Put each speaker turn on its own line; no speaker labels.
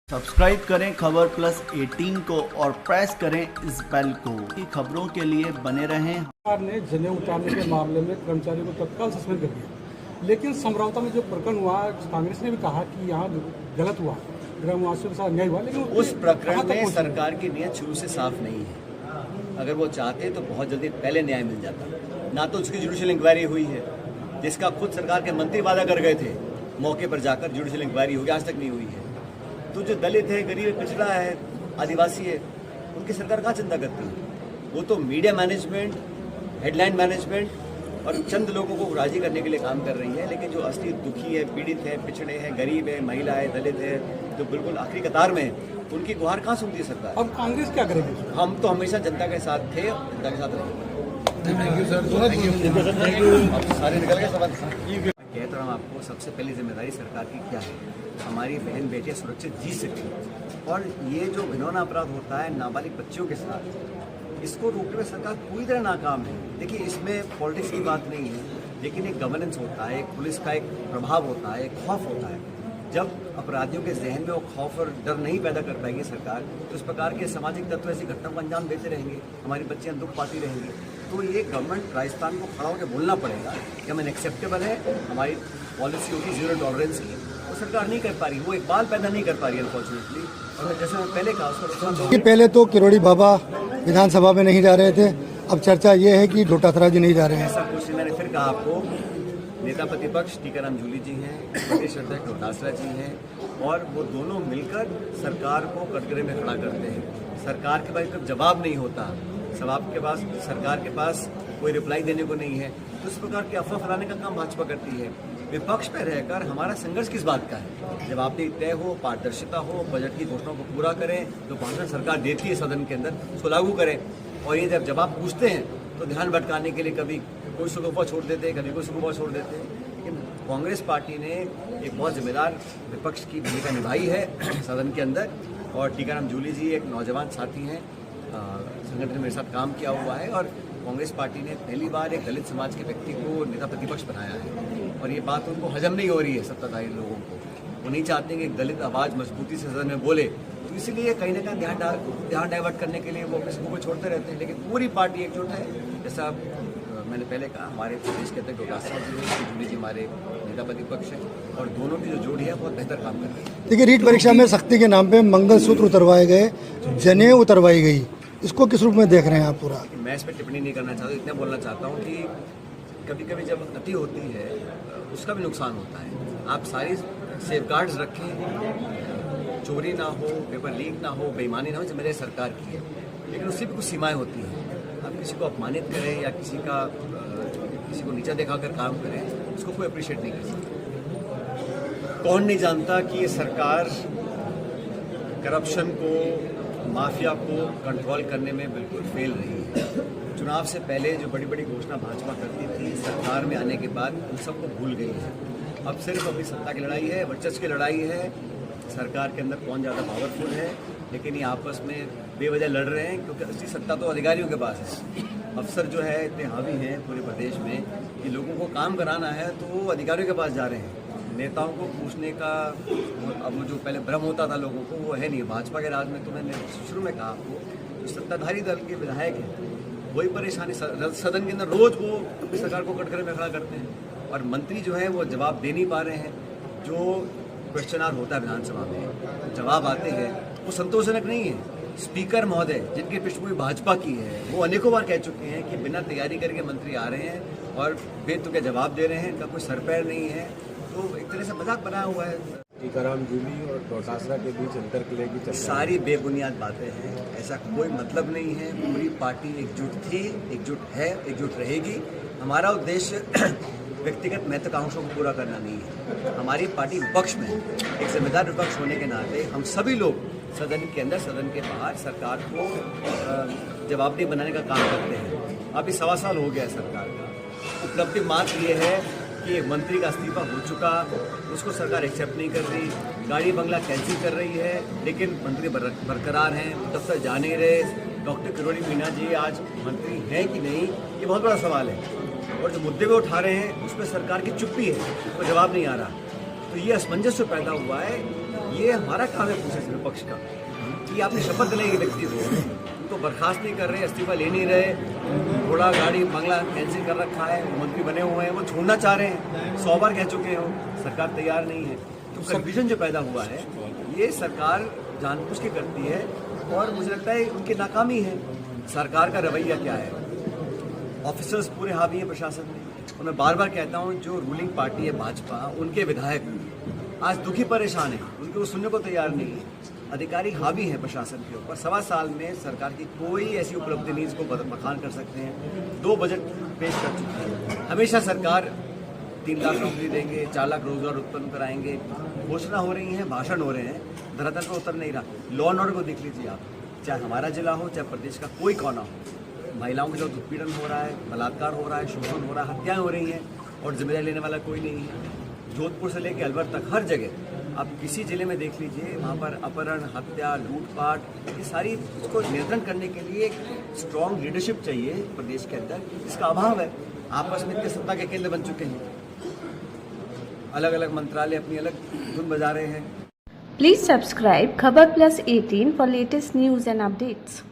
Subscribe करें खबर plus 18 को और प्रेस करें इस बेल को कि खबरों के लिए बने रहें।
सरकार ने जनेऊ उतारने के मामले में कर्मचारियों को तत्काल सस्पेंड कर दिया, लेकिन समझौता में जो प्रकरण हुआ, कांग्रेस ने भी कहा कि यहाँ गलत हुआ, ग्रामवासियों के साथ अन्याय हुआ, लेकिन
उस प्रकरण में सरकार की नीयत शुरू से साफ नहीं है। अगर वो चाहते तो बहुत जल्दी पहले न्याय मिल जाता। ना तो उसकी जुडिशियल इंक्वायरी हुई है, जिसका खुद सरकार के मंत्री वादा कर गए थे, मौके पर जाकर जुडिशियल इंक्वायरी होगी, आज तक नहीं हुई है। तो जो दलित है, गरीब है, पिछड़ा है, आदिवासी है, उनकी सरकार कहाँ चिंता करती है? वो तो मीडिया मैनेजमेंट, हेडलाइन मैनेजमेंट और चंद लोगों को राजी करने के लिए काम कर रही है। लेकिन जो असली दुखी है, पीड़ित है, पिछड़े हैं, गरीब है, महिला है, दलित है, जो बिल्कुल आखिरी कतार में है, उनकी गुहार कहाँ सुनती है सरकार?
अब कांग्रेस क्या करेगी?
हम तो हमेशा जनता के साथ थे, जनता के साथ रहेंगे।
Thank you sir.
अब सारे निकल गए सवाल। कहता हूँ आपको, सबसे पहली जिम्मेदारी सरकार की क्या है? हमारी बहन बेटियाँ सुरक्षित जी सकें। और ये जो घिनौना अपराध होता है नाबालिग बच्चियों के साथ, इसको रोकने में सरकार पूरी तरह नाकाम है। देखिए, इसमें पॉलिटिक्स की बात नहीं है, लेकिन एक गवर्नेंस होता है, एक पुलिस का एक प्रभाव होता है, एक खौफ होता है। जब अपराधियों के जहन में वो खौफ और डर नहीं पैदा कर पाएगी सरकार, तो इस प्रकार के सामाजिक तत्व ऐसी घटनाओं को अंजाम देते रहेंगे, हमारी बच्चियाँ दुख पाती रहेंगी। तो ये गवर्नमेंट राजस्थान को खड़ा होकर बोलना पड़ेगा कि हमें एक्सेप्टेबल है, हमारी पॉलिसी होगी जीरो टॉलरेंस की। वो सरकार नहीं कर पा रही, वो इकबाल पैदा नहीं कर पा रही अनफॉर्चुनेटली। और जैसे मैं पहले कहा, उसका
पहले तो किरोड़ी बाबा विधानसभा में नहीं जा रहे थे, अब चर्चा ये है कि डोटासरा जी नहीं जा रहे हैं।
ऐसा कुछ नहीं, मैंने फिर कहा आपको, नेता प्रतिपक्ष टीकाराम जूली जी हैं, प्रदेश अध्यक्ष डोटासरा जी हैं, और वो दोनों मिलकर सरकार को कटघरे में खड़ा करते हैं। सरकार के पास जब जवाब नहीं होता, सरकार के पास कोई रिप्लाई देने को नहीं है, तो इस प्रकार की अफवाह फैलाने का काम भाजपा करती है। विपक्ष में रहकर हमारा संघर्ष किस बात का है? जब आपने तय हो, पारदर्शिता हो, बजट की घोषणाओं को पूरा करें, जो भाषण सरकार देती है सदन के अंदर, उसको लागू करें। और ये जब जवाब पूछते हैं तो ध्यान भटकाने के लिए कभी कोई सुगुफा छोड़ देते हैं, कभी कोई सुगुफा छोड़ देते हैं। लेकिन कांग्रेस पार्टी ने एक बहुत जिम्मेदार विपक्ष की भूमिका निभाई है सदन के अंदर, और टीकाराम जूली जी एक नौजवान साथी हैं, संगठन में मेरे साथ काम किया हुआ है, और कांग्रेस पार्टी ने पहली बार एक दलित समाज के व्यक्ति को नेता प्रतिपक्ष बनाया है। और ये बात उनको हजम नहीं हो रही है, सत्ताधारी लोगों को। वो नहीं चाहते कि एक दलित आवाज़ मजबूती से सदन में बोले, तो इसलिए कहीं ना कहीं ध्यान डाइवर्ट करने के लिए वो किसी को छोड़ते रहते हैं। लेकिन पूरी पार्टी एकजुट है। जैसा मैंने पहले कहा, हमारे प्रदेश के अध्यक्ष डोटासरा जी, जूली जी हमारे नेता प्रतिपक्ष हैं, और दोनों की जो जोड़ी है बहुत बेहतर काम कर रही है।
देखिए, रीट परीक्षा में सख्ती के नाम पे मंगलसूत्र उतरवाए गए, जनेऊ उतरवाई गई, इसको किस रूप में देख रहे हैं आप? पूरा
मैं इस पर टिप्पणी नहीं करना चाहता, इतना बोलना चाहता हूँ कि कभी कभी जब अति होती है उसका भी नुकसान होता है। आप सारी सेफगार्ड्स रखें, चोरी ना हो, पेपर लीक ना हो, बेईमानी ना हो, जिम्मेदारी सरकार की है, लेकिन उसकी भी कुछ सीमाएं होती हैं। आप किसी को अपमानित करें या किसी को नीचा दिखाकर काम करें, उसको कोई अप्रिशिएट नहीं कर सकता। कौन नहीं जानता कि ये सरकार करप्शन को, माफिया को कंट्रोल करने में बिल्कुल फेल रही है। चुनाव से पहले जो बड़ी बड़ी घोषणा भाजपा करती थी, सरकार में आने के बाद उन सबको भूल गई है। अब सिर्फ अपनी सत्ता की लड़ाई है, वर्चस्व की लड़ाई है, सरकार के अंदर कौन ज़्यादा पावरफुल है। लेकिन ये आपस में बेवजह लड़ रहे हैं, क्योंकि असली सत्ता तो अधिकारियों के पास है। अफसर जो है इतने हावी हैं पूरे प्रदेश में कि लोगों को काम कराना है तो वो अधिकारियों के पास जा रहे हैं। नेताओं को पूछने का अब जो पहले भ्रम होता था लोगों को, वो है नहीं। भाजपा के राज में तो मैंने शुरू में कहा आपको, जो सत्ताधारी दल के विधायक हैं वही परेशानी, सदन के अंदर रोज वो अपनी सरकार को कटघरे में खड़ा करते हैं, और मंत्री जो है वो जवाब दे नहीं पा रहे हैं। जो क्वेश्चन आवर होता है विधानसभा में, जवाब आते हैं, वो संतोषजनक नहीं है। स्पीकर महोदय, जिनकी पृष्ठभूमि भाजपा की है, वो अनेकों बार कह चुके हैं कि बिना तैयारी करके मंत्री आ रहे हैं और बेतुके जवाब दे रहे हैं, इनका कोई सर पैर नहीं है। तो एक तरह से मजाक बनाया हुआ है।
टीकाराम जूली और डोटासरा के बीच अंतर किले की चर्चा,
सारी बेबुनियाद बातें हैं, ऐसा कोई मतलब नहीं है। पूरी पार्टी एकजुट थी, एकजुट है, एकजुट रहेगी। हमारा उद्देश्य व्यक्तिगत महत्वाकांक्षों को पूरा करना नहीं है। हमारी पार्टी विपक्ष में, एक जिम्मेदार विपक्ष होने के नाते हम सभी लोग सदन के अंदर, सदन के बाहर सरकार को जवाबदेह बनाने का काम करते हैं। अभी 1.25 साल हो गया सरकार का। उपलब्धि मात्र ये है कि मंत्री का इस्तीफा हो चुका, उसको सरकार एक्सेप्ट नहीं कर रही, गाड़ी बंगला कैंसिल कर रही है, लेकिन मंत्री बरकरार हैं, दफ्तर जा नहीं रहे। डॉक्टर किरोड़ी मीणा जी आज मंत्री हैं कि नहीं, ये बहुत बड़ा सवाल है। और जो मुद्दे वो उठा रहे हैं उस पर सरकार की चुप्पी है, कोई जवाब नहीं आ रहा। तो ये असमंजस जो पैदा हुआ है, ये हमारा काम है पूछे से विपक्ष का कि आपने शपथ दिलाई व्यक्ति को तो बर्खास्त नहीं कर रहे, इस्तीफा ले नहीं रहे, घोड़ा गाड़ी बंगला कैंसिल कर रखा है, मंत्री बने हुए हैं, वो छोड़ना चाह रहे हैं, 100 बार कह चुके हो, सरकार तैयार नहीं है। तो कन्फ्यूजन जो पैदा हुआ है ये सरकार जानबूझ के करती है और मुझे लगता है उनकी नाकामी है। सरकार का रवैया क्या है? ऑफिसर्स पूरे हावी हैं प्रशासन में, और मैं बार बार कहता हूँ जो रूलिंग पार्टी है भाजपा, उनके विधायक आज दुखी परेशान है, उनको सुनने को तैयार नहीं है। अधिकारी हावी हैं प्रशासन के ऊपर। 1.25 साल में सरकार की कोई ऐसी उपलब्धि नहीं जिसको बखान कर सकते हैं। 2 बजट पेश कर चुके हैं। हमेशा सरकार 3 लाख नौकरी देंगे, 4 लाख रोजगार उत्पन्न कराएंगे, घोषणा हो रही हैं, भाषण हो रहे हैं, धरातल पर उतर नहीं रहा। लॉ एंड ऑर्डर को देख लीजिए आप, चाहे हमारा जिला हो चाहे प्रदेश का कोई कोना हो, महिलाओं के साथ उत्पीड़न हो रहा है, बलात्कार हो रहा है, शोषण हो रहा है, हत्याएं हो रही हैं और जिम्मेदारी लेने वाला कोई नहीं है। जोधपुर से लेकर अलवर तक हर जगह आप किसी जिले में देख लीजिए, वहाँ पर अपहरण, हत्या, लूटपाट, ये सारी इसको नियंत्रण करने के लिए एक स्ट्रॉन्ग लीडरशिप चाहिए प्रदेश के अंदर, इसका अभाव है। आपस में इतने सत्ता के केंद्र बन चुके हैं, अलग अलग मंत्रालय अपनी अलग धुन बजा रहे हैं।
Please subscribe Khabar Plus 18 for latest news and updates.